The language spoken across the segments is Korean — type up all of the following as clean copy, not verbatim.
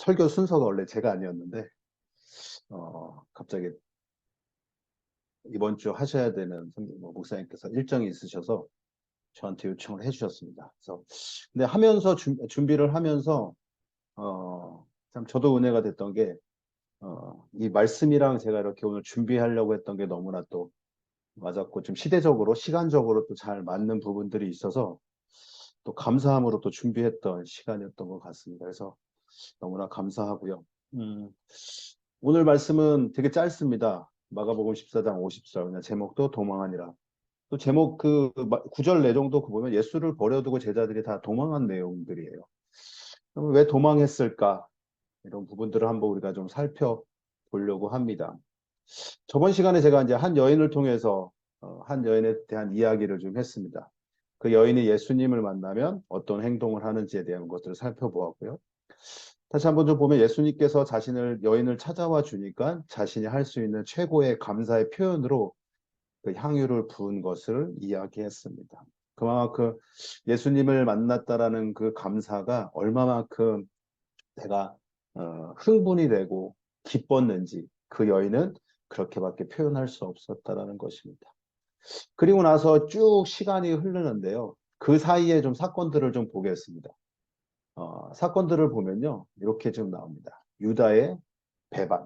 설교 순서가 원래 제가 아니었는데 갑자기 이번 주 하셔야 되는 목사님께서 일정이 있으셔서 저한테 요청을 해주셨습니다. 그래서 근데 하면서 준비를 하면서 참 저도 은혜가 됐던 게 이 말씀이랑 제가 이렇게 오늘 준비하려고 했던 게 너무나 또 맞았고 좀 시대적으로 시간적으로 또 잘 맞는 부분들이 있어서 또 감사함으로 또 준비했던 시간이었던 것 같습니다. 그래서 너무나 감사하고요. 오늘 말씀은 되게 짧습니다. 마가복음 14장 50절 그냥 제목도 도망하니라. 또 제목 그 구절 내용도 보면 예수를 버려두고 제자들이 다 도망한 내용들이에요. 그럼 왜 도망했을까? 이런 부분들을 한번 우리가 좀 살펴보려고 합니다. 저번 시간에 제가 이제 한 여인을 통해서 한 여인에 대한 이야기를 좀 했습니다. 그 여인이 예수님을 만나면 어떤 행동을 하는지에 대한 것들을 살펴보았고요. 다시 한번 좀 보면 예수님께서 자신을 여인을 찾아와 주니까 자신이 할 수 있는 최고의 감사의 표현으로 그 향유를 부은 것을 이야기했습니다. 그만큼 예수님을 만났다라는 그 감사가 얼마만큼 내가 흥분이 되고 기뻤는지 그 여인은 그렇게밖에 표현할 수 없었다라는 것입니다. 그리고 나서 쭉 시간이 흐르는데요. 그 사이에 좀 사건들을 좀 보겠습니다. 사건들을 보면요. 이렇게 좀 나옵니다. 유다의 배반,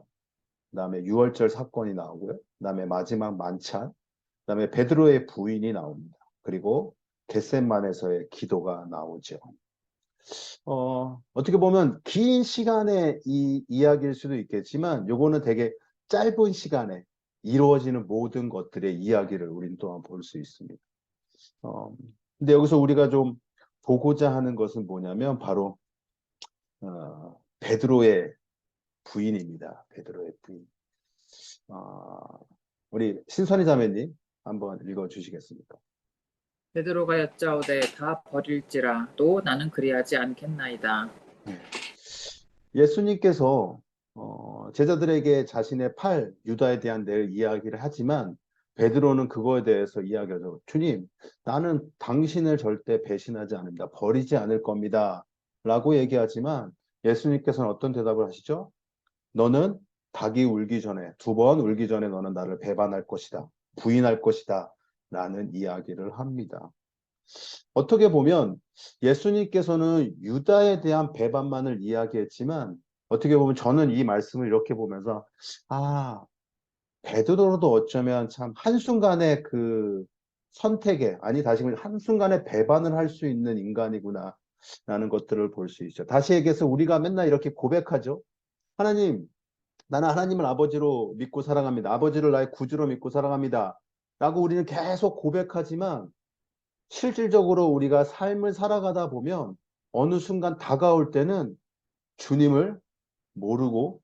그다음에 유월절 사건이 나오고요. 그다음에 마지막 만찬, 그다음에 베드로의 부인이 나옵니다. 그리고 겟셋만에서의 기도가 나오죠. 어떻게 보면 긴 시간의 이 이야기일 수도 있겠지만 요거는 되게 짧은 시간에 이루어지는 모든 것들의 이야기를 우리는 또한 볼 수 있습니다. 어, 근데 여기서 우리가 좀 보고자 하는 것은 뭐냐면 바로 베드로의 부인입니다. 베드로의 부인. 우리 신선희 자매님 한번 읽어주시겠습니까? 베드로가 여짜오되 다 버릴지라 또 나는 그리하지 않겠나이다. 네. 예수님께서 제자들에게 자신의 팔 유다에 대한 내 이야기를 하지만 베드로는 그거에 대해서 이야기하죠. 주님, 나는 당신을 절대 배신하지 않습니다. 버리지 않을 겁니다. 라고 얘기하지만 예수님께서는 어떤 대답을 하시죠? 너는 닭이 울기 전에, 두 번 울기 전에 너는 나를 배반할 것이다. 부인할 것이다. 라는 이야기를 합니다. 어떻게 보면 예수님께서는 유다에 대한 배반만을 이야기했지만 어떻게 보면 저는 이 말씀을 이렇게 보면서 베드로도 어쩌면 참 한순간의 그 선택에 아니 다시 말해 한순간에 배반을 할 수 있는 인간이구나 라는 것들을 볼 수 있죠. 다시 얘기해서 우리가 맨날 이렇게 고백하죠. 하나님, 나는 하나님을 아버지로 믿고 사랑합니다. 아버지를 나의 구주로 믿고 사랑합니다. 라고 우리는 계속 고백하지만 실질적으로 우리가 삶을 살아가다 보면 어느 순간 다가올 때는 주님을 모르고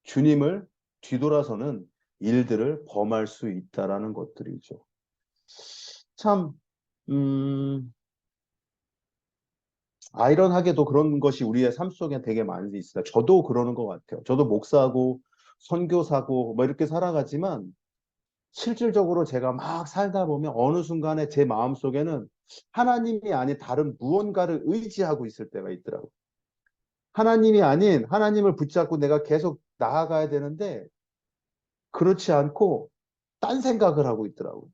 주님을 뒤돌아서는 일들을 범할 수 있다라는 것들이죠. 참, 아이러니하게도 그런 것이 우리의 삶 속에 되게 많이 있어요. 저도 그러는 것 같아요. 저도 목사고 선교사고 뭐 이렇게 살아가지만 실질적으로 제가 막 살다 보면 어느 순간에 제 마음속에는 하나님이 아닌 다른 무언가를 의지하고 있을 때가 있더라고요. 하나님이 아닌 하나님을 붙잡고 내가 계속 나아가야 되는데 그렇지 않고 딴 생각을 하고 있더라고요.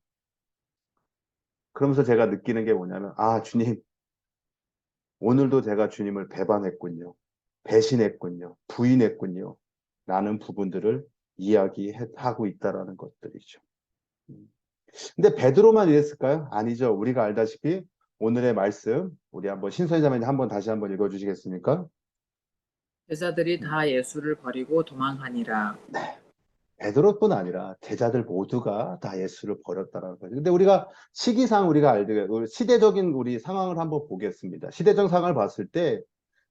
그러면서 제가 느끼는 게 뭐냐면 주님, 오늘도 제가 주님을 배반했군요. 배신했군요. 부인했군요. 라는 부분들을 이야기하고 있다라는 것들이죠. 근데 베드로만 이랬을까요? 아니죠. 우리가 알다시피 오늘의 말씀 우리 한번 신선자매님 한번 다시 한번 읽어주시겠습니까? 제자들이 다 예수를 버리고 도망하니라. 네. 베드로뿐 아니라 제자들 모두가 다 예수를 버렸다는 거죠. 근데 우리가 시기상 우리가 알게 시대적인 우리 상황을 한번 보겠습니다. 시대적 상황을 봤을 때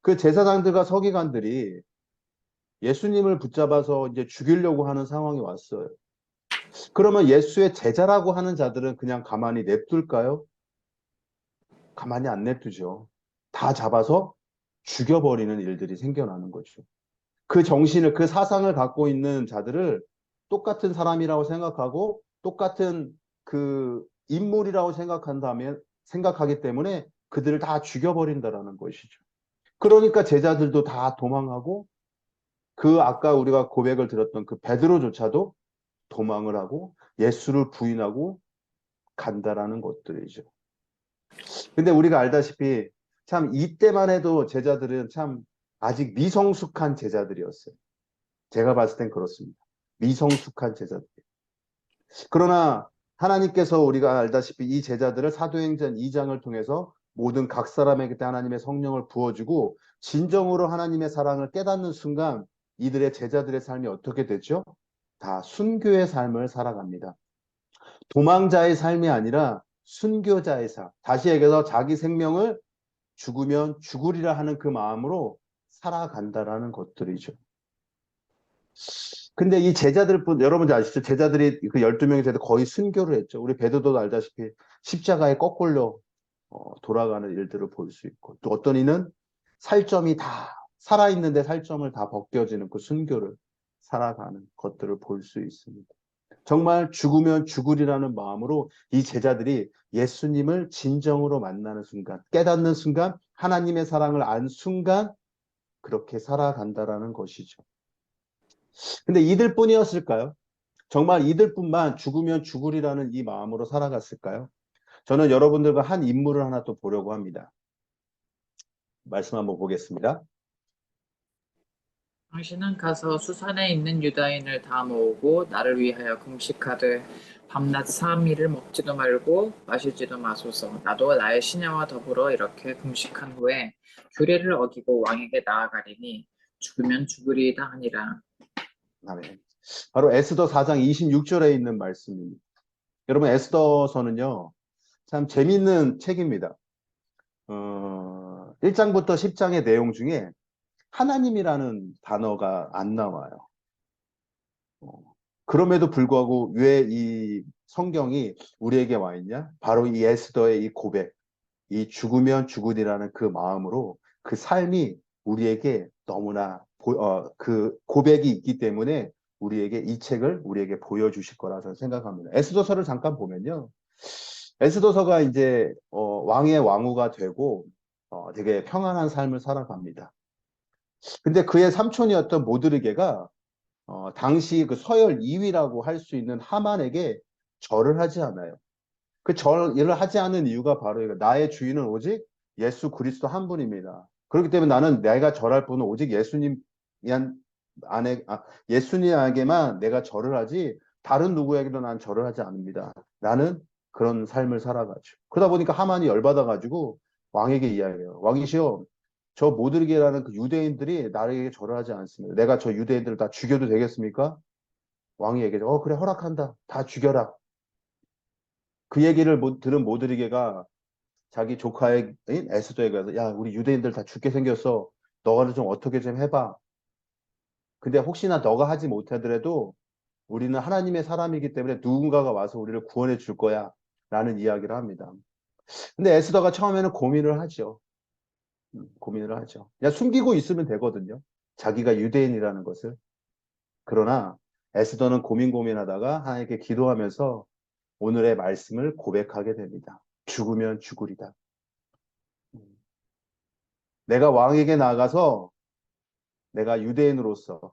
그 제사장들과 서기관들이 예수님을 붙잡아서 이제 죽이려고 하는 상황이 왔어요. 그러면 예수의 제자라고 하는 자들은 그냥 가만히 냅둘까요? 가만히 안 냅두죠. 다 잡아서 죽여버리는 일들이 생겨나는 거죠. 그 정신을, 그 사상을 갖고 있는 자들을 똑같은 사람이라고 생각하고 똑같은 그 인물이라고 생각하기 때문에 그들을 다 죽여버린다라는 것이죠. 그러니까 제자들도 다 도망하고 그 아까 우리가 고백을 들었던 그 베드로조차도 도망을 하고 예수를 부인하고 간다라는 것들이죠. 근데 우리가 알다시피 참 이때만 해도 제자들은 참 아직 미성숙한 제자들이었어요. 제가 봤을 땐 그렇습니다. 미성숙한 제자들. 그러나 하나님께서 우리가 알다시피 이 제자들을 사도행전 2장을 통해서 모든 각 사람에게 하나님의 성령을 부어주고 진정으로 하나님의 사랑을 깨닫는 순간 이들의 제자들의 삶이 어떻게 되죠? 다 순교의 삶을 살아갑니다. 도망자의 삶이 아니라 순교자의 삶. 다시 얘기해서 자기 생명을 죽으면 죽으리라 하는 그 마음으로 살아간다라는 것들이죠. 근데 이 제자들, 여러분들 아시죠? 제자들이 그 12명의 제자 거의 순교를 했죠. 우리 베드로도 알다시피 십자가에 거꾸로 돌아가는 일들을 볼 수 있고, 또 어떤 이는 살점이 다 살아있는데 살점을 다 벗겨지는 그 순교를 살아가는 것들을 볼 수 있습니다. 정말 죽으면 죽으리라는 마음으로 이 제자들이 예수님을 진정으로 만나는 순간, 깨닫는 순간, 하나님의 사랑을 안 순간 그렇게 살아간다라는 것이죠. 근데 이들뿐이었을까요? 정말 이들뿐만 죽으면 죽으리라는 이 마음으로 살아갔을까요? 저는 여러분들과 한 인물을 하나 또 보려고 합니다. 말씀 한번 보겠습니다. 당신은 가서 수산에 있는 유다인을 다 모으고 나를 위하여 금식하되 밤낮 삼일을 먹지도 말고 마시지도 마소서. 나도 나의 시녀와 더불어 이렇게 금식한 후에 규례를 어기고 왕에게 나아가리니 죽으면 죽으리이다 하니라. 아멘. 바로 에스더 4장 26절에 있는 말씀입니다. 여러분 에스더서는요, 참 재미있는 책입니다. 1장부터 10장의 내용 중에 하나님이라는 단어가 안 나와요. 그럼에도 불구하고 왜 이 성경이 우리에게 와 있냐? 바로 이 에스더의 이 고백, 이 죽으면 죽으리라는 그 마음으로 그 삶이 우리에게 너무나 그 고백이 있기 때문에 우리에게 이 책을 우리에게 보여주실 거라 저는 생각합니다. 에스더서를 잠깐 보면요. 에스더서가 이제 왕의 왕후가 되고 되게 평안한 삶을 살아갑니다. 근데 그의 삼촌이었던 모드르게가 당시 그 서열 2위라고 할 수 있는 하만에게 절을 하지 않아요. 그 절을 하지 않는 이유가 바로 이거. 나의 주인은 오직 예수 그리스도 한 분입니다. 그렇기 때문에 나는 내가 절할 분은 오직 예수님에게만 내가 절을 하지 다른 누구에게도 난 절을 하지 않습니다. 나는 그런 삶을 살아가죠. 그러다 보니까 하만이 열받아가지고 왕에게 이야기해요. 왕이시여, 저 모드르게라는 그 유대인들이 나에게 절을 하지 않습니다. 내가 저 유대인들을 다 죽여도 되겠습니까? 왕이 얘기해요. 그래, 허락한다. 다 죽여라. 그 얘기를 들은 모드리게가 자기 조카인 에스더에 가서 야, 우리 유대인들 다 죽게 생겼어. 너가 좀 어떻게 좀 해봐. 근데 혹시나 너가 하지 못하더라도 우리는 하나님의 사람이기 때문에 누군가가 와서 우리를 구원해 줄 거야. 라는 이야기를 합니다. 근데 에스더가 처음에는 고민을 하죠. 고민을 하죠. 그냥 숨기고 있으면 되거든요. 자기가 유대인이라는 것을. 그러나 에스더는 고민하다가 하나님께 기도하면서 오늘의 말씀을 고백하게 됩니다. 죽으면 죽으리다. 내가 왕에게 나가서 내가 유대인으로서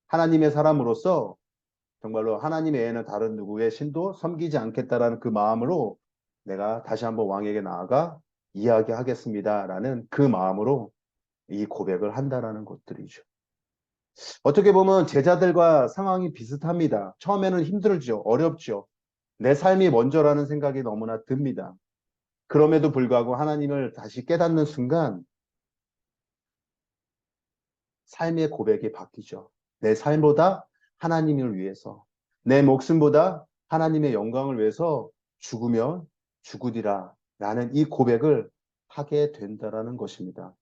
하나님의 사람으로서 정말로 하나님 외에는 다른 누구의 신도 섬기지 않겠다라는 그 마음으로 내가 다시 한번 왕에게 나아가 이야기하겠습니다라는 그 마음으로 이 고백을 한다라는 것들이죠. 어떻게 보면 제자들과 상황이 비슷합니다. 처음에는 힘들죠. 어렵죠. 내 삶이 먼저라는 생각이 너무나 듭니다. 그럼에도 불구하고 하나님을 다시 깨닫는 순간 삶의 고백이 바뀌죠. 내 삶보다 하나님을 위해서, 내 목숨보다 하나님의 영광을 위해서 죽으면 죽으리라 라는 이 고백을 하게 된다라는 것입니다.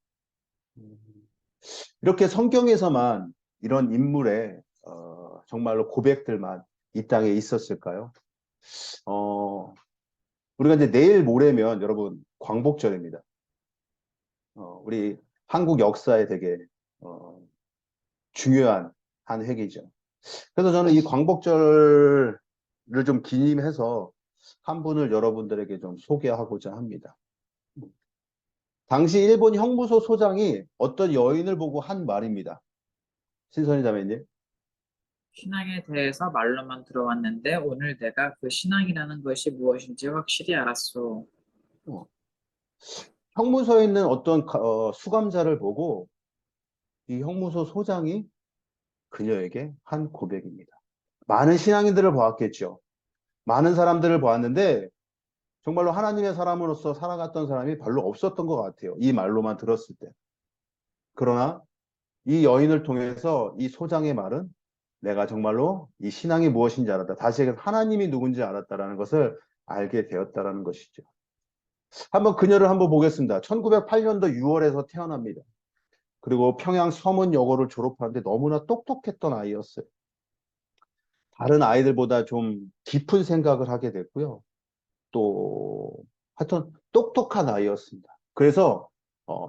이렇게 성경에서만 이런 인물의 정말로 고백들만 이 땅에 있었을까요? 우리가 이제 내일 모레면 여러분 광복절입니다. 우리 한국 역사에 되게 중요한 한 획이죠. 그래서 저는 이 광복절을 좀 기념해서 한 분을 여러분들에게 좀 소개하고자 합니다. 당시 일본 형무소 소장이 어떤 여인을 보고 한 말입니다. 신선희 자매님. 신앙에 대해서 말로만 들어왔는데 오늘 내가 그 신앙이라는 것이 무엇인지 확실히 알았어. 어, 형무소에 있는 어떤 수감자를 보고 이 형무소 소장이 그녀에게 한 고백입니다. 많은 신앙인들을 보았겠죠. 많은 사람들을 보았는데 정말로 하나님의 사람으로서 살아갔던 사람이 별로 없었던 것 같아요. 이 말로만 들었을 때. 그러나 이 여인을 통해서 이 소장의 말은 내가 정말로 이 신앙이 무엇인지 알았다. 다시 얘기해서 하나님이 누군지 알았다라는 것을 알게 되었다라는 것이죠. 한번 그녀를 한번 보겠습니다. 1908년도 6월에서 태어납니다. 그리고 평양 서문여고를 졸업하는데 너무나 똑똑했던 아이였어요. 다른 아이들보다 좀 깊은 생각을 하게 됐고요. 또 하여튼 똑똑한 아이였습니다. 그래서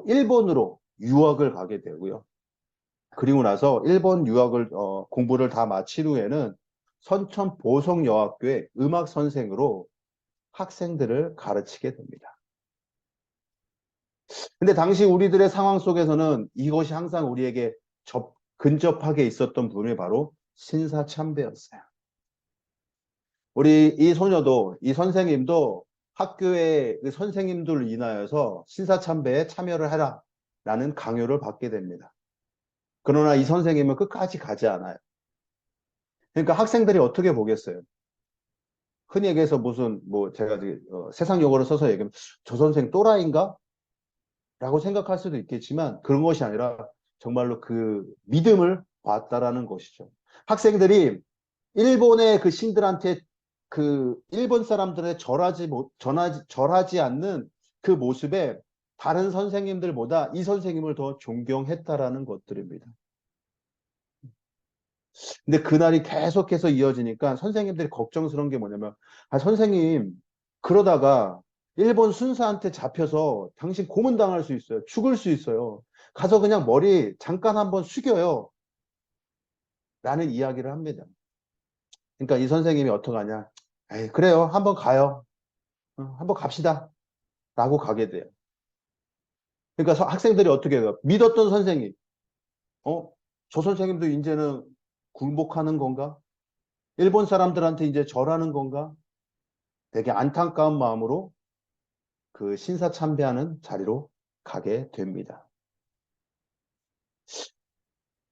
일본으로 유학을 가게 되고요. 그리고 나서 일본 유학을 공부를 다 마친 후에는 선천 보성여학교의 음악 선생으로 학생들을 가르치게 됩니다. 근데 당시 우리들의 상황 속에서는 이것이 항상 우리에게 근접하게 있었던 분이 바로 신사참배였어요. 우리 이 소녀도, 이 선생님도 학교의 그 선생님들을 인하여서 신사참배에 참여를 해라 라는 강요를 받게 됩니다. 그러나 이 선생님은 끝까지 가지 않아요. 그러니까 학생들이 어떻게 보겠어요? 흔히 얘기해서 무슨, 뭐, 제가 세상 용어를 써서 얘기하면 저 선생 또라이인가? 라고 생각할 수도 있겠지만 그런 것이 아니라 정말로 그 믿음을 봤다라는 것이죠. 학생들이 일본의 그 신들한테 그 일본 사람들의 절하지 않는 그 모습에 다른 선생님들보다 이 선생님을 더 존경했다라는 것들입니다. 근데 그날이 계속해서 이어지니까 선생님들이 걱정스러운 게 뭐냐면, 아, 선생님, 그러다가 일본 순사한테 잡혀서 당신 고문당할 수 있어요. 죽을 수 있어요. 가서 그냥 머리 잠깐 한번 숙여요. 라는 이야기를 합니다. 그러니까 이 선생님이 어떡하냐. 에이, 그래요. 한번 가요. 한번 갑시다. 라고 가게 돼요. 그러니까 학생들이 어떻게 해요? 믿었던 선생님. 어? 저 선생님도 이제는 굴복하는 건가? 일본 사람들한테 이제 절하는 건가? 되게 안타까운 마음으로 그 신사참배하는 자리로 가게 됩니다.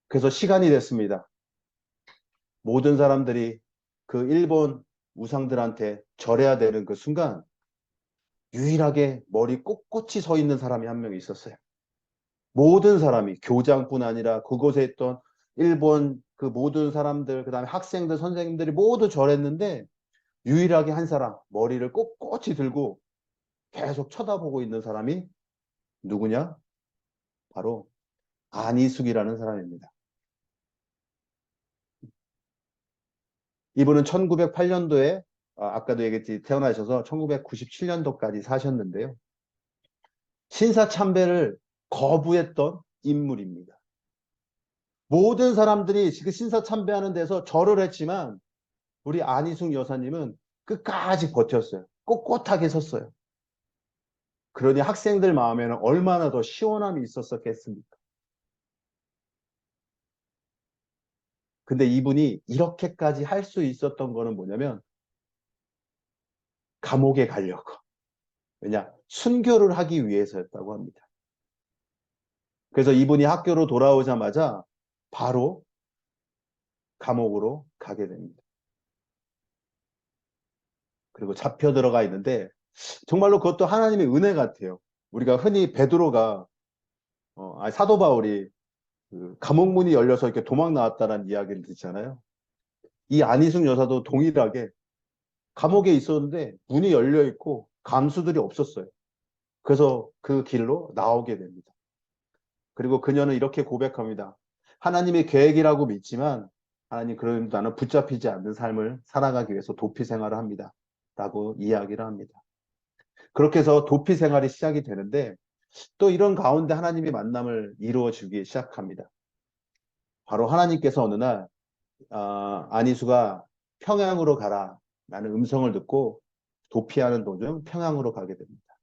그래서 시간이 됐습니다. 모든 사람들이 그 일본 우상들한테 절해야 되는 그 순간 유일하게 머리 꼿꼿이 서 있는 사람이 한 명 있었어요. 모든 사람이 교장뿐 아니라 그곳에 있던 일본 그 모든 사람들, 그 다음에 학생들, 선생님들이 모두 절했는데 유일하게 한 사람, 머리를 꼿꼿이 들고 계속 쳐다보고 있는 사람이 누구냐? 바로 안희숙이라는 사람입니다. 이분은 1908년도에 아까도 얘기했지 태어나셔서 1997년도까지 사셨는데요. 신사참배를 거부했던 인물입니다. 모든 사람들이 그 신사참배하는 데서 절을 했지만 우리 안희숙 여사님은 끝까지 버텼어요. 꼿꼿하게 섰어요. 그러니 학생들 마음에는 얼마나 더 시원함이 있었겠습니까? 근데 이분이 이렇게까지 할 수 있었던 거는 뭐냐면 감옥에 가려고. 왜냐? 순교를 하기 위해서였다고 합니다. 그래서 이분이 학교로 돌아오자마자 바로 감옥으로 가게 됩니다. 그리고 잡혀 들어가 있는데 정말로 그것도 하나님의 은혜 같아요. 우리가 흔히 베드로가 사도 바울이 그 감옥 문이 열려서 이렇게 도망 나왔다는 이야기를 듣잖아요. 이 안희숙 여사도 동일하게 감옥에 있었는데 문이 열려 있고 감수들이 없었어요. 그래서 그 길로 나오게 됩니다. 그리고 그녀는 이렇게 고백합니다. 하나님의 계획이라고 믿지만 하나님 그럼 나는 붙잡히지 않는 삶을 살아가기 위해서 도피 생활을 합니다. 라고 이야기를 합니다. 그렇게 해서 도피 생활이 시작이 되는데 또 이런 가운데 하나님이 만남을 이루어 주기 시작합니다. 바로 하나님께서 어느 날 안희수가 평양으로 가라 라는 음성을 듣고 도피하는 도중 평양으로 가게 됩니다.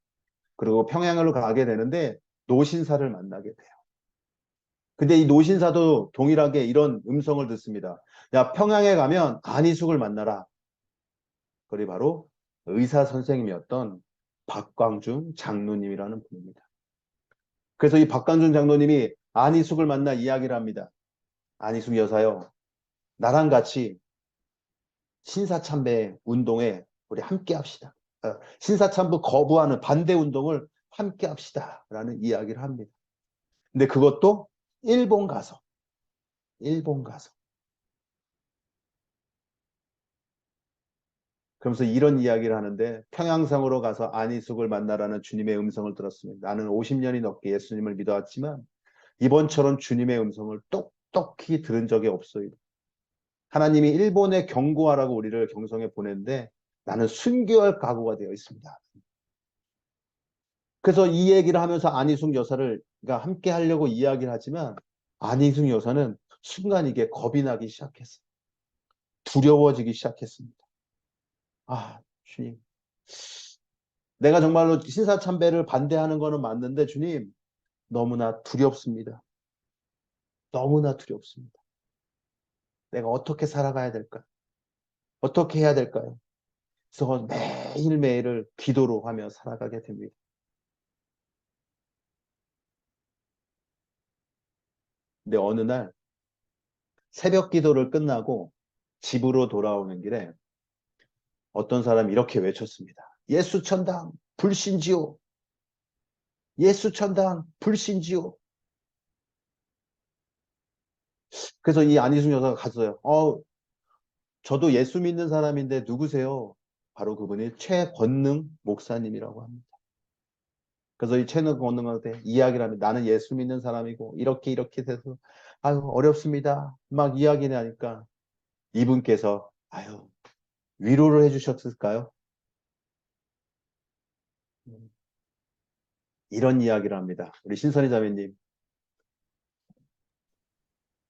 그리고 평양으로 가게 되는데 노신사를 만나게 돼요. 근데 이 노신사도 동일하게 이런 음성을 듣습니다. 야, 평양에 가면 안희숙을 만나라. 그리 바로 의사 선생님이었던 박광준 장로님이라는 분입니다. 그래서 이 박광준 장로님이 안희숙을 만나 이야기를 합니다. 안희숙 여사요, 나랑 같이 신사참배 운동에 우리 함께 합시다. 신사참배 거부하는 반대 운동을 함께 합시다. 라는 이야기를 합니다. 근데 그것도 일본 가서, 일본 가서. 그러면서 이런 이야기를 하는데 평양성으로 가서 안희숙을 만나라는 주님의 음성을 들었습니다. 나는 50년이 넘게 예수님을 믿어왔지만 이번처럼 주님의 음성을 똑똑히 들은 적이 없어요. 하나님이 일본에 경고하라고 우리를 경성에 보냈는데 나는 순교할 각오가 되어 있습니다. 그래서 이 얘기를 하면서 안희숙 여사를 함께 하려고 이야기를 하지만 안희숙 여사는 순간 이게 겁이 나기 시작했어요. 두려워지기 시작했습니다. 아, 주님. 내가 정말로 신사참배를 반대하는 거는 맞는데 주님, 너무나 두렵습니다. 너무나 두렵습니다. 내가 어떻게 살아가야 될까? 어떻게 해야 될까요? 그래서 매일매일을 기도로 하며 살아가게 됩니다. 근데 어느 날 새벽 기도를 끝나고 집으로 돌아오는 길에 어떤 사람이 이렇게 외쳤습니다. 예수 천당 불신지요. 예수 천당 불신지요. 그래서 이 안희숙 여사가 갔어요. 저도 예수 믿는 사람인데 누구세요? 바로 그분이 최권능 목사님이라고 합니다. 그래서 이 최권능한테 이야기를 합니다. 나는 예수 믿는 사람이고 이렇게 돼서 아유 어렵습니다. 막 이야기를 하니까 이분께서 아유 위로를 해주셨을까요? 이런 이야기를 합니다. 우리 신선희 자매님.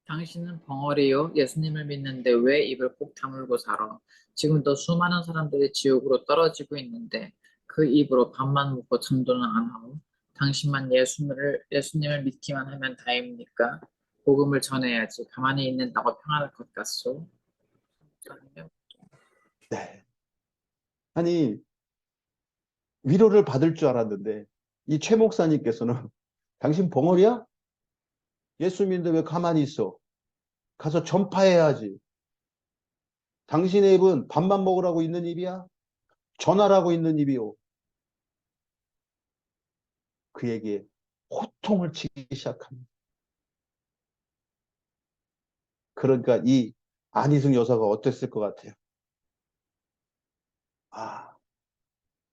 당신은 벙어리요. 예수님을 믿는데 왜 입을 꼭 다물고 살아? 지금도 수많은 사람들이 지옥으로 떨어지고 있는데 그 입으로 밥만 먹고 전도는 안 하고 당신만 예수님을 믿기만 하면 다입니까? 복음을 전해야지. 가만히 있는다고 평안할 것 같소? 네. 아니 위로를 받을 줄 알았는데 이 최 목사님께서는 당신 벙어리야? 예수 믿는데 왜 가만히 있어? 가서 전파해야지. 당신의 입은 밥만 먹으라고 있는 입이야? 전하라고 있는 입이요. 그에게 호통을 치기 시작합니다. 그러니까 이 안희숙 여사가 어땠을 것 같아요? 아,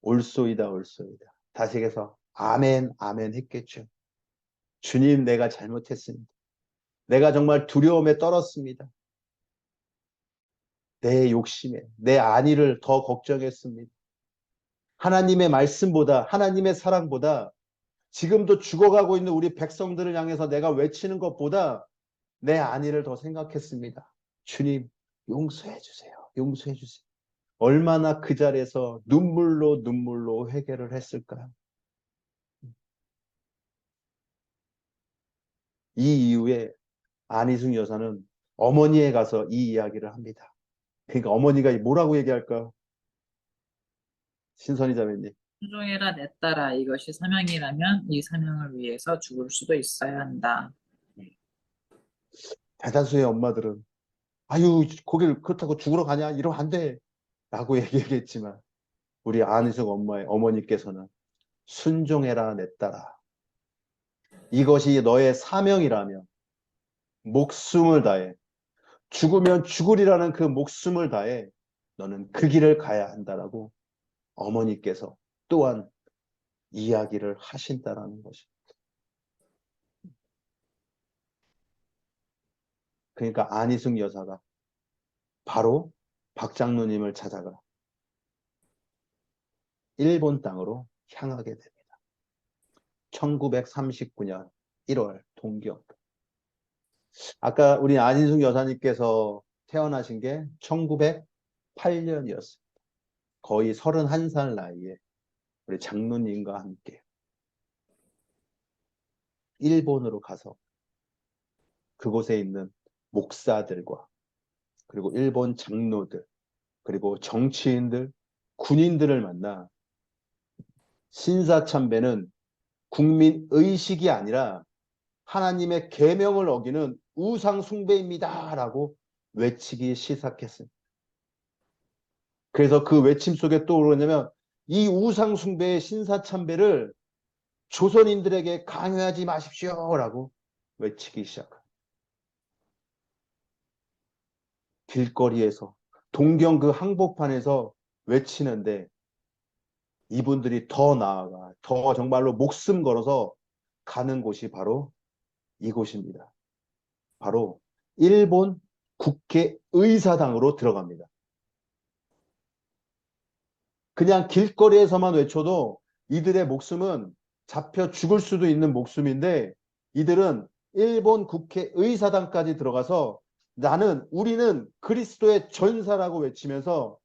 올소이다, 올소이다. 다시 해서 아멘, 아멘 했겠죠. 주님, 내가 잘못했습니다. 내가 정말 두려움에 떨었습니다. 내 욕심에, 내 안위를 더 걱정했습니다. 하나님의 말씀보다, 하나님의 사랑보다 지금도 죽어가고 있는 우리 백성들을 향해서 내가 외치는 것보다 내 안위를 더 생각했습니다. 주님, 용서해 주세요. 용서해 주세요. 얼마나 그 자리에서 눈물로 회개를 했을까요? 이 이후에 안희숙 여사는 어머니에 가서 이 이야기를 합니다. 그러니까 어머니가 뭐라고 얘기할까요? 신선희 자매님. 순종해라 내 딸아 이것이 사명이라면 이 사명을 위해서 죽을 수도 있어야 한다. 대다수의 엄마들은 아유 거길 그렇다고 죽으러 가냐 이러면 안 돼 라고 얘기했지만 우리 안희숙 엄마의 어머니께서는 순종해라 내 딸아 이것이 너의 사명이라면 목숨을 다해 죽으면 죽으리라는 그 목숨을 다해 너는 그 길을 가야 한다라고 어머니께서 또한 이야기를 하신다라는 것이. 그러니까 안희숙 여사가 바로 박 장로님을 찾아가 일본 땅으로 향하게 됩니다. 1939년 1월 동경. 아까 우리 안희숙 여사님께서 태어나신 게 1908년이었습니다. 거의 31살 나이에 우리 장로님과 함께 일본으로 가서 그곳에 있는 목사들과 그리고 일본 장로들 그리고 정치인들, 군인들을 만나 신사참배는 국민 의식이 아니라 하나님의 계명을 어기는 우상 숭배입니다라고 외치기 시작했습니다. 그래서 그 외침 속에 또 그러냐면 이 우상 숭배의 신사참배를 조선인들에게 강요하지 마십시오라고 외치기 시작합니다. 길거리에서 동경 그 항복판에서 외치는데 이분들이 더 나아가 더 정말로 목숨 걸어서 가는 곳이 바로 이곳입니다. 바로 일본 국회의사당으로 들어갑니다. 그냥 길거리에서만 외쳐도 이들의 목숨은 잡혀 죽을 수도 있는 목숨인데 이들은 일본 국회의사당까지 들어가서 우리는 그리스도의 전사라고 외치면서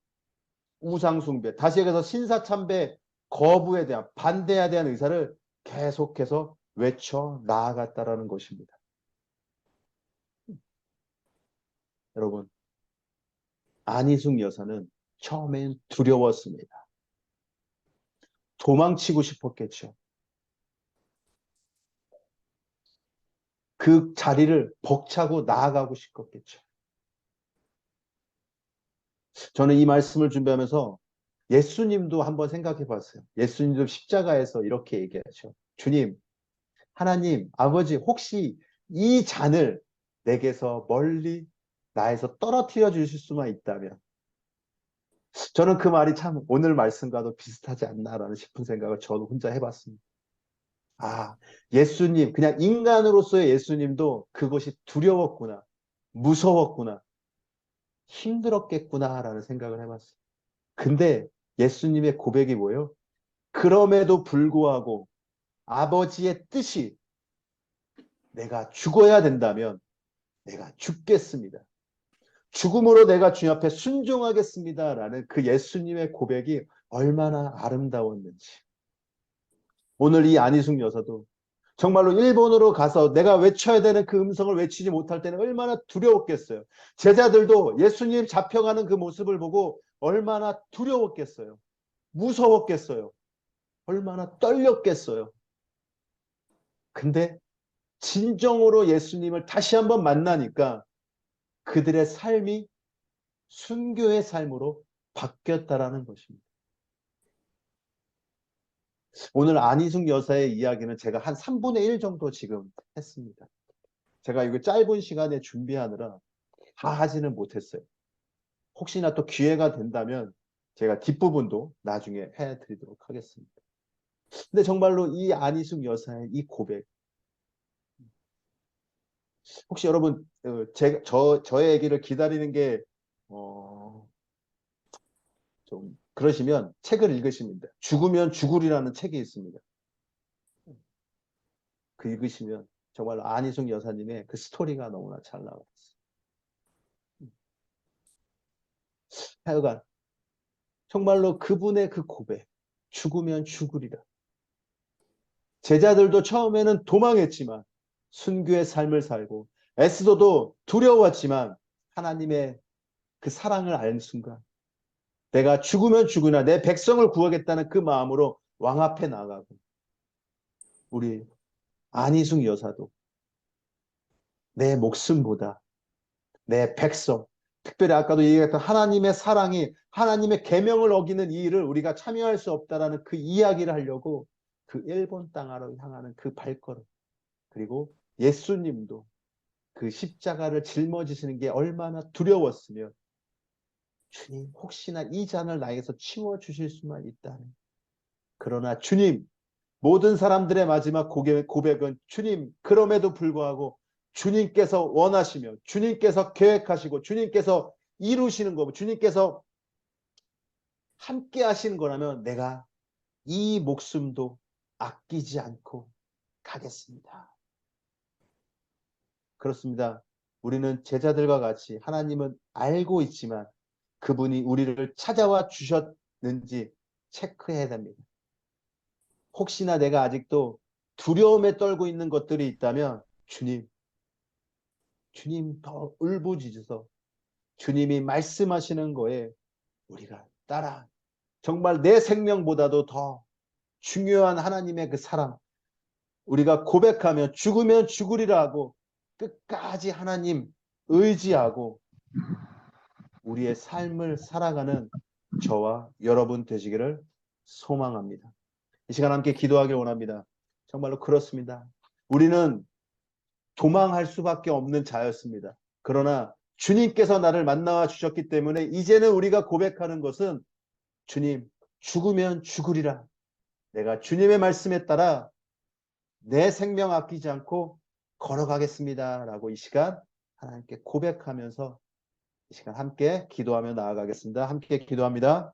우상숭배, 다시 얘기해서 신사참배 거부에 대한 반대에 대한 의사를 계속해서 외쳐 나아갔다라는 것입니다. 여러분, 안희숙 여사는 처음엔 두려웠습니다. 도망치고 싶었겠죠. 그 자리를 벅차고 나아가고 싶었겠죠. 저는 이 말씀을 준비하면서 예수님도 한번 생각해 봤어요. 예수님도 십자가에서 이렇게 얘기하죠. 주님, 하나님, 아버지, 혹시 이 잔을 내게서 멀리 나에서 떨어뜨려 주실 수만 있다면 저는 그 말이 참 오늘 말씀과도 비슷하지 않나라는 싶은 생각을 저도 혼자 해봤습니다. 아, 예수님, 그냥 인간으로서의 예수님도 그것이 두려웠구나, 무서웠구나, 힘들었겠구나라는 생각을 해봤어요. 근데 예수님의 고백이 뭐예요? 그럼에도 불구하고 아버지의 뜻이 내가 죽어야 된다면 내가 죽겠습니다. 죽음으로 내가 주님 앞에 순종하겠습니다라는 그 예수님의 고백이 얼마나 아름다웠는지. 오늘 이 안희숙 여사도 정말로 일본으로 가서 내가 외쳐야 되는 그 음성을 외치지 못할 때는 얼마나 두려웠겠어요. 제자들도 예수님 잡혀가는 그 모습을 보고 얼마나 두려웠겠어요. 무서웠겠어요. 얼마나 떨렸겠어요. 근데 진정으로 예수님을 다시 한번 만나니까 그들의 삶이 순교의 삶으로 바뀌었다라는 것입니다. 오늘 안희숙 여사의 이야기는 제가 한 3분의 1 정도 지금 했습니다. 제가 이거 짧은 시간에 준비하느라 다 하지는 못했어요. 혹시나 또 기회가 된다면 제가 뒷부분도 나중에 해드리도록 하겠습니다. 근데 정말로 이 안희숙 여사의 이 고백, 혹시 여러분 저의 얘기를 기다리는 게 좀 그러시면 책을 읽으십니다. 죽으면 죽으리라는 책이 있습니다. 그 읽으시면 정말 안희숙 여사님의 그 스토리가 너무나 잘 나와 있어요. 하여간 정말로 그분의 그 고백, 죽으면 죽으리라. 제자들도 처음에는 도망했지만 순교의 삶을 살고 에스더도 두려웠지만 하나님의 그 사랑을 알 순간 내가 죽으면 죽으나 내 백성을 구하겠다는 그 마음으로 왕 앞에 나가고 우리 안희숙 여사도 내 목숨보다 내 백성, 특별히 아까도 얘기했던 하나님의 사랑이 하나님의 계명을 어기는 이 일을 우리가 참여할 수 없다라는 그 이야기를 하려고 그 일본 땅으로 향하는 그 발걸음, 그리고 예수님도 그 십자가를 짊어지시는 게 얼마나 두려웠으면 주님 혹시나 이 잔을 나에게서 치워주실 수만 있다면, 그러나 주님, 모든 사람들의 마지막 고백은 주님, 그럼에도 불구하고 주님께서 원하시며 주님께서 계획하시고 주님께서 이루시는 거, 주님께서 함께 하시는 거라면 내가 이 목숨도 아끼지 않고 가겠습니다. 그렇습니다. 우리는 제자들과 같이 하나님은 알고 있지만 그분이 우리를 찾아와 주셨는지 체크해야 됩니다. 혹시나 내가 아직도 두려움에 떨고 있는 것들이 있다면 주님, 주님 더 울부짖어서 주님이 말씀하시는 거에 우리가 따라 정말 내 생명보다도 더 중요한 하나님의 그 사랑 우리가 고백하며 죽으면 죽으리라 하고 끝까지 하나님 의지하고 우리의 삶을 살아가는 저와 여러분 되시기를 소망합니다. 이 시간 함께 기도하길 원합니다. 정말로 그렇습니다. 우리는 도망할 수밖에 없는 자였습니다. 그러나 주님께서 나를 만나와 주셨기 때문에 이제는 우리가 고백하는 것은 주님, 죽으면 죽으리라. 내가 주님의 말씀에 따라 내 생명 아끼지 않고 걸어가겠습니다. 라고 이 시간 하나님께 고백하면서 이 시간 함께 기도하며 나아가겠습니다. 함께 기도합니다.